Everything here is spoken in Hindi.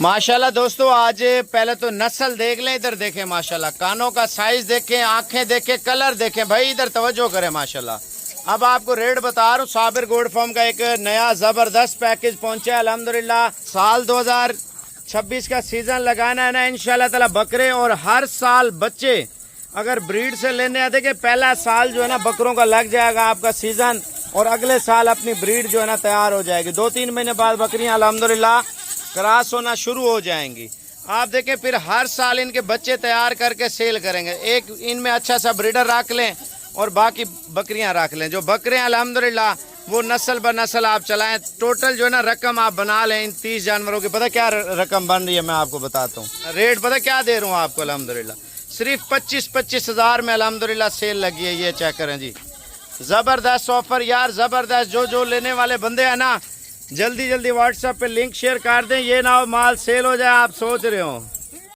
माशाल्लाह दोस्तों, आज पहले तो नस्ल देख लें, इधर देखें माशाल्लाह, कानों का साइज देखें, आंखें देखें, कलर देखें, भाई इधर तवज्जो करें माशाल्लाह। अब आपको रेट बता रहा हूँ। साबिर गोड फार्म का एक नया ज़बरदस्त पैकेज पहुंचा है अल्हम्दुलिल्लाह। साल 2026 का सीज़न लगाना है ना इंशाल्लाह ताला बकरे, और हर साल बच्चे अगर ब्रीड से लेने आते कि पहला साल जो है ना बकरों का लग जाएगा आपका सीज़न, और अगले साल अपनी ब्रीड जो है ना तैयार हो जाएगी। 2-3 महीने बाद बकरियाँ अल्हम्दुलिल्लाह क्रॉस होना शुरू हो जाएंगी। आप देखें फिर हर साल इनके बच्चे तैयार करके सेल करेंगे। एक इनमें अच्छा सा ब्रीडर रख लें और बाकी बकरियां रख लें। जो बकरियां अल्हम्दुलिल्लाह वो नस्ल ब नस्ल आप चलाएं। टोटल जो है ना रकम आप बना लें इन 30 जानवरों की। पता क्या रकम बन रही है, मैं आपको बताता हूँ। रेट पता क्या दे रहा हूँ आपको अल्हम्दुलिल्लाह, सिर्फ 25-25 हज़ार में अल्हम्दुलिल्लाह सेल लगी है। ये चेक करें जी, ज़बरदस्त ऑफर यार, ज़बरदस्त। जो लेने वाले बंदे हैं ना जल्दी जल्दी व्हाट्सएप पे लिंक शेयर कर दें, ये ना हो माल सेल हो जाए आप सोच रहे हो।